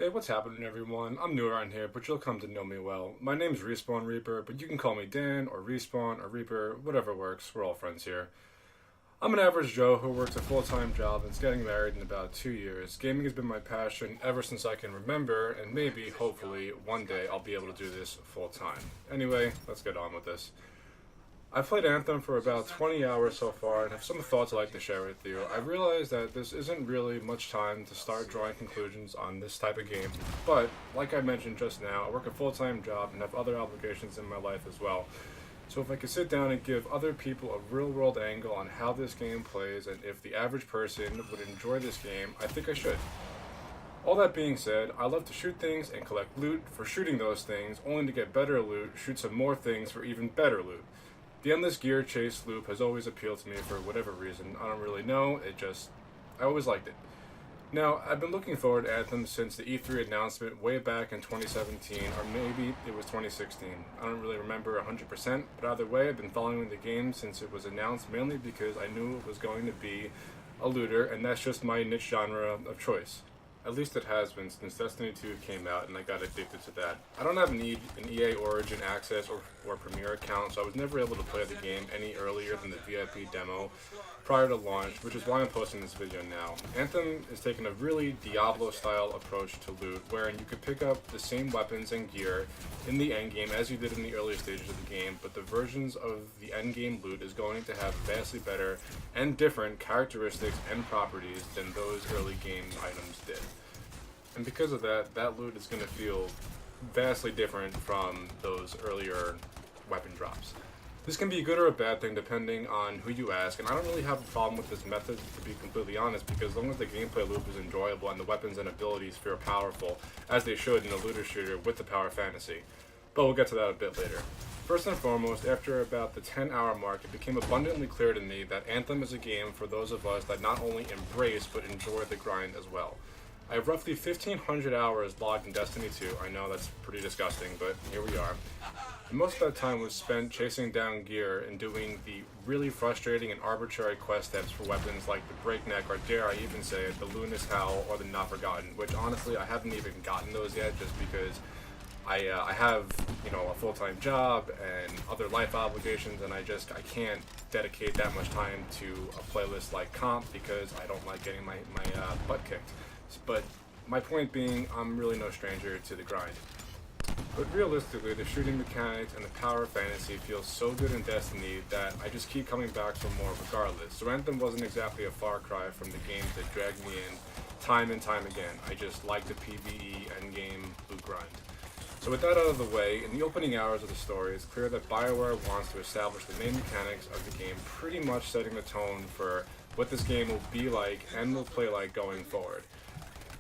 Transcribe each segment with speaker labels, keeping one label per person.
Speaker 1: Hey, what's happening, everyone? I'm new around here, but you'll come to know me well. My name's Respawn Reaper, but you can call me Dan, or Respawn, or Reaper, whatever works. We're all friends here. I'm an average Joe who works a full-time job and is getting married in about 2 years. Gaming has been my passion ever since I can remember, and maybe, hopefully, one day I'll be able to do this full-time. Anyway, let's get on with this. I've played Anthem for about 20 hours so far and have some thoughts I'd like to share with you. I realize that this isn't really much time to start drawing conclusions on this type of game, but like I mentioned just now, I work a full-time job and have other obligations in my life as well. So if I could sit down and give other people a real-world angle on how this game plays and if the average person would enjoy this game, I think I should. All that being said, I love to shoot things and collect loot for shooting those things, only to get better loot, shoot some more things for even better loot. The endless gear chase loop has always appealed to me for whatever reason. I don't really know, I always liked it. Now, I've been looking forward to Anthem since the E3 announcement way back in 2017, or maybe it was 2016. I don't really remember 100%, but either way, I've been following the game since it was announced, mainly because I knew it was going to be a looter, and that's just my niche genre of choice. At least it has been since Destiny 2 came out and I got addicted to that. I don't have an EA Origin Access or Premier account, so I was never able to play the game any earlier than the VIP demo prior to launch, which is why I'm posting this video now. Anthem is taking a really Diablo-style approach to loot, wherein you could pick up the same weapons and gear in the endgame as you did in the earlier stages of the game, but the versions of the endgame loot is going to have vastly better and different characteristics and properties than those early game items did. And because of that, that loot is going to feel vastly different from those earlier weapon drops. This can be a good or a bad thing depending on who you ask, and I don't really have a problem with this method, to be completely honest, because as long as the gameplay loop is enjoyable and the weapons and abilities feel powerful, as they should in a looter shooter with the power fantasy. But we'll get to that a bit later. First and foremost, after about the 10-hour mark, it became abundantly clear to me that Anthem is a game for those of us that not only embrace but enjoy the grind as well. I have roughly 1,500 hours logged in Destiny 2. I know that's pretty disgusting, but here we are. And most of that time was spent chasing down gear and doing the really frustrating and arbitrary quest steps for weapons like the Breakneck, or dare I even say it, the Luna's Howl or the Not Forgotten, which honestly I haven't even gotten those yet just because I have, a full-time job and other life obligations, and I can't dedicate that much time to a playlist like Comp because I don't like getting my butt kicked. But my point being, I'm really no stranger to the grind. But realistically, the shooting mechanics and the power fantasy feels so good in Destiny that I just keep coming back for more regardless. So Anthem wasn't exactly a far cry from the games that dragged me in time and time again. I just like the PvE endgame loot grind. So with that out of the way, in the opening hours of the story, it's clear that BioWare wants to establish the main mechanics of the game, pretty much setting the tone for what this game will be like and will play like going forward.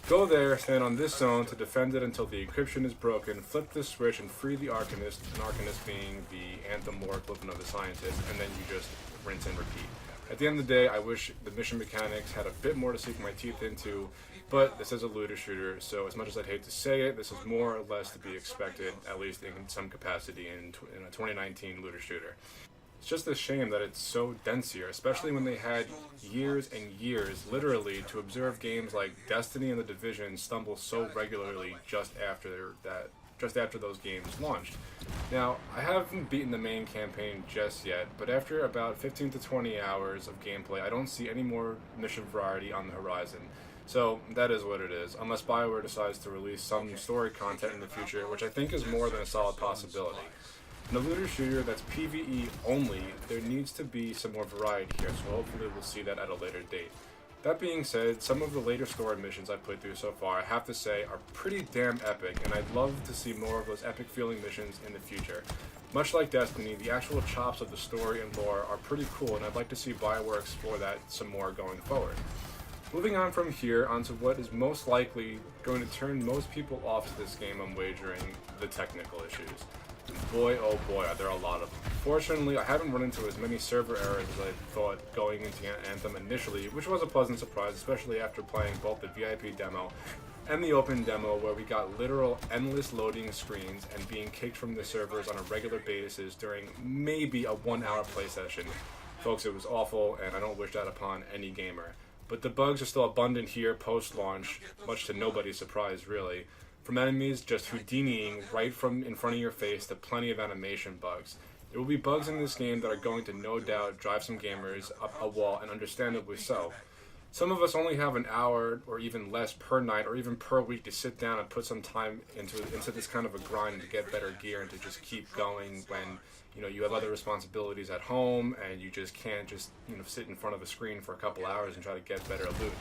Speaker 1: Go there, stand on this zone to defend it until the encryption is broken, flip the switch and free the Arcanist, an Arcanist being the Anthem war equivalent of the Scientist, and then you just rinse and repeat. At the end of the day, I wish the mission mechanics had a bit more to sink my teeth into, but this is a looter shooter, so as much as I'd hate to say it, this is more or less to be expected, at least in some capacity in a 2019 looter shooter. It's just a shame that it's so dense here, especially when they had years and years, literally, to observe games like Destiny and The Division stumble so regularly just after those games launched. Now, I haven't beaten the main campaign just yet, but after about 15 to 20 hours of gameplay, I don't see any more mission variety on the horizon. So, that is what it is, unless BioWare decides to release some story content in the future, which I think is more than a solid possibility. In a looter shooter that's PvE only, there needs to be some more variety here, so hopefully we'll see that at a later date. That being said, some of the later story missions I've played through so far, I have to say, are pretty damn epic, and I'd love to see more of those epic feeling missions in the future. Much like Destiny, the actual chops of the story and lore are pretty cool, and I'd like to see BioWare explore that some more going forward. Moving on from here onto what is most likely going to turn most people off to this game, I'm wagering, the technical issues. Boy, oh boy, are there a lot of them. Fortunately, I haven't run into as many server errors as I thought going into Anthem initially, which was a pleasant surprise, especially after playing both the VIP demo and the open demo, where we got literal endless loading screens and being kicked from the servers on a regular basis during maybe a 1-hour play session. Folks, it was awful, and I don't wish that upon any gamer. but the bugs are still abundant here post-launch, much to nobody's surprise really. From enemies just Houdiniing right from in front of your face to plenty of animation bugs. There will be bugs in this game that are going to no doubt drive some gamers up a wall, and understandably so. Some of us only have an hour or even less per night or even per week to sit down and put some time into this kind of a grind to get better gear and to just keep going when you have other responsibilities at home and you just can't just sit in front of a screen for a couple hours and try to get better loot.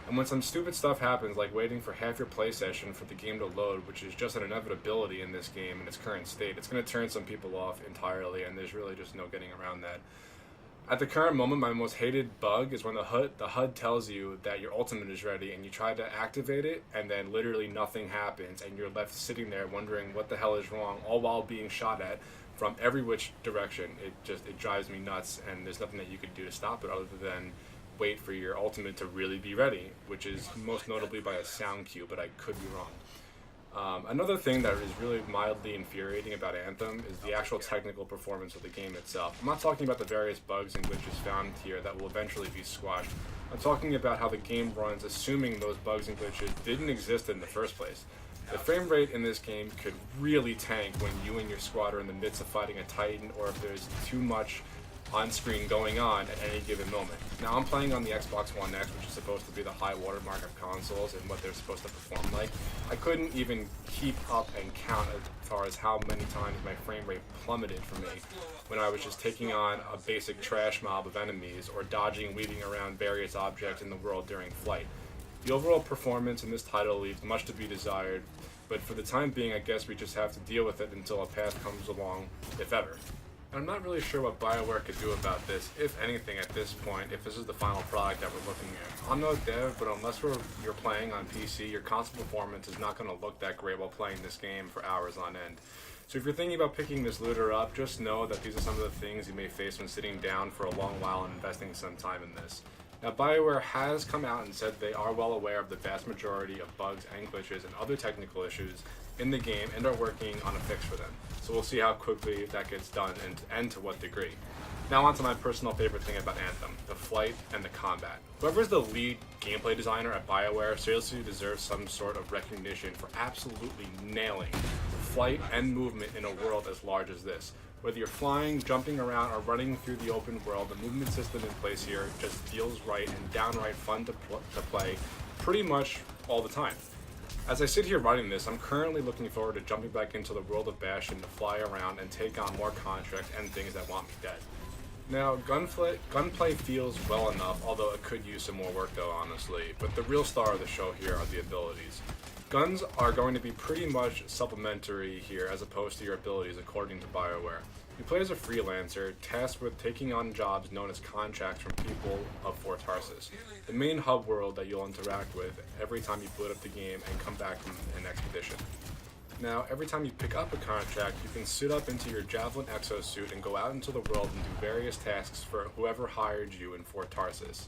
Speaker 1: And when some stupid stuff happens, like waiting for half your play session for the game to load, which is just an inevitability in this game in its current state, it's going to turn some people off entirely, and there's really just no getting around that. At the current moment, my most hated bug is when the HUD tells you that your ultimate is ready and you try to activate it and then literally nothing happens and you're left sitting there wondering what the hell is wrong, all while being shot at from every which direction. It drives me nuts, and there's nothing that you could do to stop it other than wait for your ultimate to really be ready, which is most notably by a sound cue, but I could be wrong. Another thing that is really mildly infuriating about Anthem is the actual technical performance of the game itself. I'm not talking about the various bugs and glitches found here that will eventually be squashed. I'm talking about how the game runs assuming those bugs and glitches didn't exist in the first place. The frame rate in this game could really tank when you and your squad are in the midst of fighting a Titan, or if there's too much on screen going on at any given moment. Now I'm playing on the Xbox One X, which is supposed to be the high watermark of consoles and what they're supposed to perform like. I couldn't even keep up and count as far as how many times my frame rate plummeted for me when I was just taking on a basic trash mob of enemies or dodging and weaving around various objects in the world during flight. The overall performance in this title leaves much to be desired, but for the time being I guess we just have to deal with it until a path comes along, if ever. I'm not really sure what BioWare could do about this, if anything at this point, if this is the final product that we're looking at. I'm no dev, but unless you're playing on PC, your console performance is not going to look that great while playing this game for hours on end. So if you're thinking about picking this looter up, just know that these are some of the things you may face when sitting down for a long while and investing some time in this. Now, BioWare has come out and said they are well aware of the vast majority of bugs and glitches and other technical issues in the game and are working on a fix for them. So we'll see how quickly that gets done and to what degree. Now on to my personal favorite thing about Anthem, the flight and the combat. Whoever is the lead gameplay designer at BioWare seriously deserves some sort of recognition for absolutely nailing flight and movement in a world as large as this. Whether you're flying, jumping around, or running through the open world, the movement system in place here just feels right and downright fun to play pretty much all the time. As I sit here writing this, I'm currently looking forward to jumping back into the world of Bastion to fly around and take on more contracts and things that want me dead. Now, gunplay feels well enough, although it could use some more work though, honestly, but the real star of the show here are the abilities. Guns are going to be pretty much supplementary here as opposed to your abilities according to BioWare. You play as a freelancer, tasked with taking on jobs known as contracts from people of Fort Tarsus, the main hub world that you'll interact with every time you boot up the game and come back from an expedition. Now, every time you pick up a contract, you can suit up into your Javelin exosuit and go out into the world and do various tasks for whoever hired you in Fort Tarsus.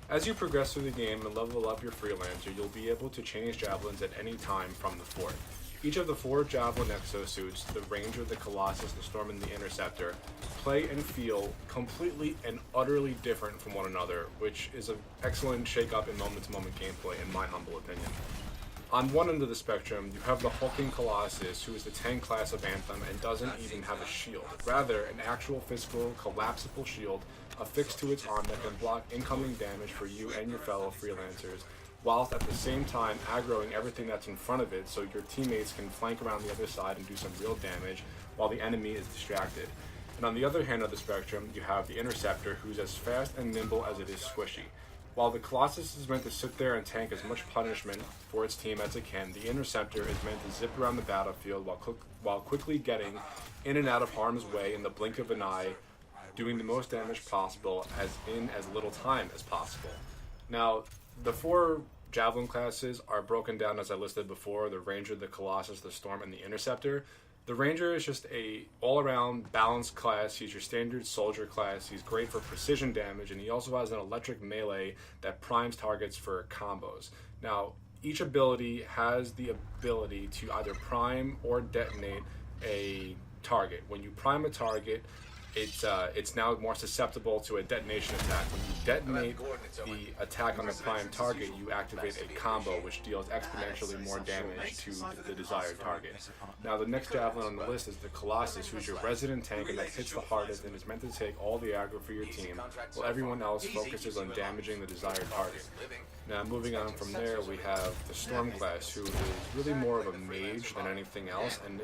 Speaker 1: As you progress through the game and level up your freelancer, you'll be able to change javelins at any time from the fort. Each of the 4 Javelin exosuits, the Ranger, the Colossus, the Storm, and the Interceptor, play and feel completely and utterly different from one another, which is an excellent shake-up in moment-to-moment gameplay in my humble opinion. On one end of the spectrum, you have the hulking Colossus, who is the tank class of Anthem and doesn't even have a shield. Rather, an actual physical, collapsible shield affixed to its arm that can block incoming damage for you and your fellow freelancers, whilst at the same time aggroing everything that's in front of it so your teammates can flank around the other side and do some real damage while the enemy is distracted. And on the other hand of the spectrum, you have the Interceptor, who's as fast and nimble as it is squishy. While the Colossus is meant to sit there and tank as much punishment for its team as it can, the Interceptor is meant to zip around the battlefield while quickly getting in and out of harm's way in the blink of an eye, doing the most damage possible in as little time as possible. Now, the 4 Javelin classes are broken down as I listed before: the Ranger, the Colossus, the Storm, and the Interceptor. The Ranger is just a all-around balanced class. He's your standard soldier class. He's great for precision damage, and he also has an electric melee that primes targets for combos. Now, each ability has the ability to either prime or detonate a target. When you prime a target, it's now more susceptible to a detonation attack. When you detonate the attack on the prime target, you activate a combo which deals exponentially more damage to the desired target. Now the next javelin on the list is the Colossus, who's your resident tank and that hits the hardest and is meant to take all the aggro for your team, while everyone else focuses on damaging the desired target. Now moving on from there, we have the Storm class, who is really more of a mage than anything else, and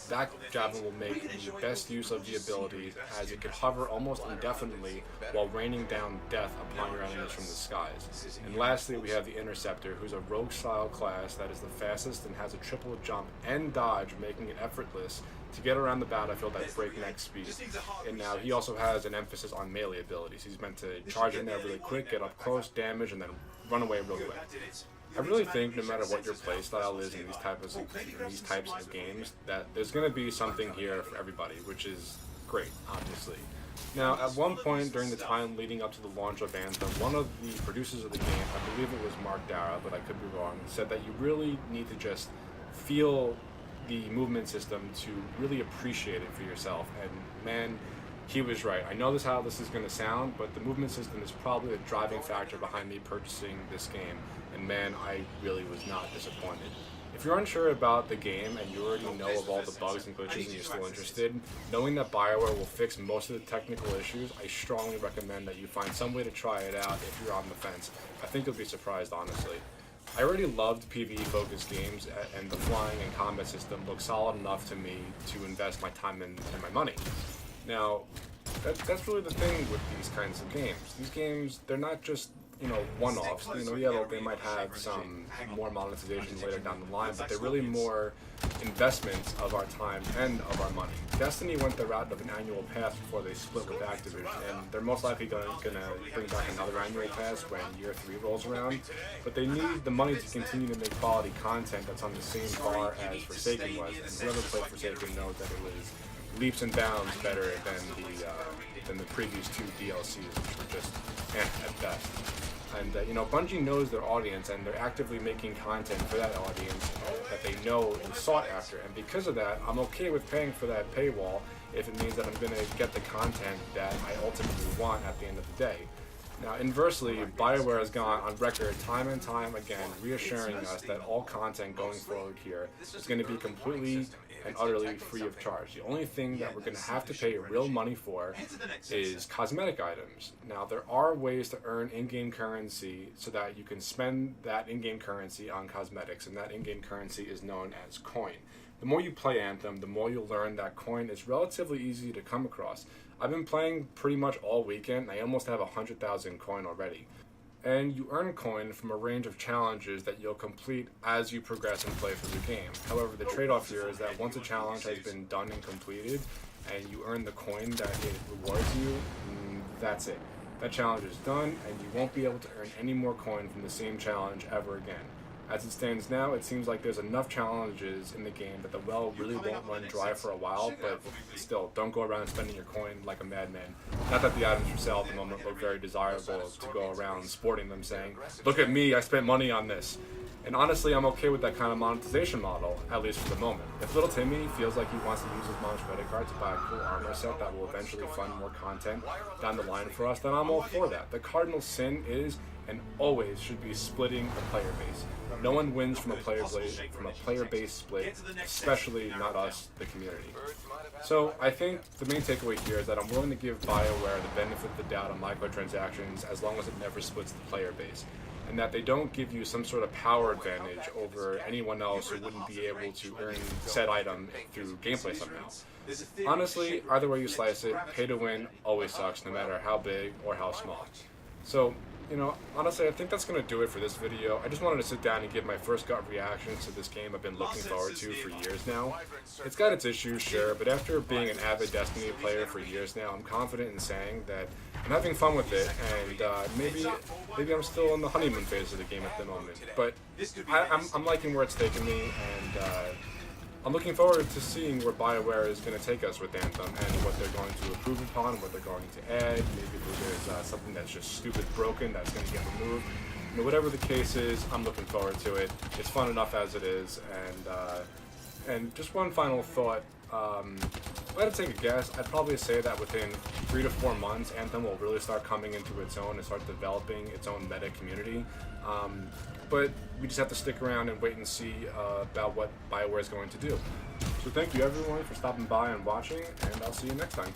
Speaker 1: that javelin will make the best use of the abilities, as it can hover almost indefinitely while raining down death upon your enemies from the skies. And lastly, we have the Interceptor, who's a rogue style class that is the fastest and has a triple jump and dodge, making it effortless to get around the battlefield at breakneck speed. And now he also has an emphasis on melee abilities. He's meant to charge in there really quick, get up close, damage, and then run away real quick. I really think no matter what your playstyle is in these types of games, that there's going to be something here for everybody, which is great, obviously. Now, at one point during the time leading up to the launch of Anthem, one of the producers of the game, I believe it was Mark Dara, but I could be wrong, said that you really need to just feel the movement system to really appreciate it for yourself. And man, he was right. I know how this is going to sound, but the movement system is probably the driving factor behind me purchasing this game. And man, I really was not disappointed. If you're unsure about the game and you already know of all the bugs and glitches and you're still interested, knowing that BioWare will fix most of the technical issues, I strongly recommend that you find some way to try it out if you're on the fence. I think you'll be surprised, honestly. I already loved PvE-focused games, and the flying and combat system looked solid enough to me to invest my time and my money. Now, that's really the thing with these kinds of games. These games, they're not just, one-offs. Yeah, they might have some more monetization later down the line, but they're really more investments of our time and of our money. Destiny went the route of an annual pass before they split with Activision, and they're most likely going to bring back another annual pass when year 3 rolls around. But they need the money to continue to make quality content that's on the same par as Forsaken was, and whoever played Forsaken knows that it was leaps and bounds better than the previous 2 DLCs, which were just at best. And Bungie knows their audience, and they're actively making content for that audience that they know is sought after. And because of that, I'm okay with paying for that paywall if it means that I'm going to get the content that I ultimately want at the end of the day. Now, inversely, BioWare has gone on record time and time again, reassuring us that all content going forward here is going to be completely and utterly free of charge. The only thing that we're going to have to pay real money for is cosmetic items. Now, there are ways to earn in-game currency so that you can spend that in-game currency on cosmetics, and that in-game currency is known as coin. The more you play Anthem, the more you'll learn that coin is relatively easy to come across. I've been playing pretty much all weekend, and I almost have 100,000 coin already. And you earn coin from a range of challenges that you'll complete as you progress and play through the game. However, the trade-off here is that once a challenge has been done and completed, and you earn the coin that it rewards you, that's it. That challenge is done, and you won't be able to earn any more coin from the same challenge ever again. As it stands now, it seems like there's enough challenges in the game that the well really won't run dry for a while, but still, don't go around spending your coin like a madman. Not that the items for sale at the moment look very desirable to go around sporting them saying, "Look at me, I spent money on this." And honestly, I'm okay with that kind of monetization model, at least for the moment. If little Timmy feels like he wants to use his mom's credit card to buy a cool armor set that will eventually fund more content down the line for us, then I'm all for that. The cardinal sin is and always should be splitting the player base. No one wins from a player-based split, especially not us, the community. So I think the main takeaway here is that I'm willing to give BioWare the benefit of the doubt on microtransactions as long as it never splits the player base, and that they don't give you some sort of power advantage over anyone else who wouldn't be able to earn said item through gameplay somehow. Honestly, either way you slice it, pay to win always sucks, no matter how big or how small. So, honestly, I think that's going to do it for this video. I just wanted to sit down and give my first gut reactions to this game I've been looking forward to for years now. It's got its issues, sure, but after being an avid Destiny player for years now, I'm confident in saying that I'm having fun with it, and maybe I'm still in the honeymoon phase of the game at the moment. But I'm liking where it's taking me, and I'm looking forward to seeing where BioWare is going to take us with Anthem and what they're going to improve upon, what they're going to add. Maybe there's something that's just stupid broken that's going to get removed. Whatever the case is, I'm looking forward to it. It's fun enough as it is. And just one final thought. if I had to take a guess, I'd probably say that within 3 to 4 months, Anthem will really start coming into its own and start developing its own meta community. But we just have to stick around and wait and see about what BioWare is going to do. So thank you everyone for stopping by and watching, and I'll see you next time.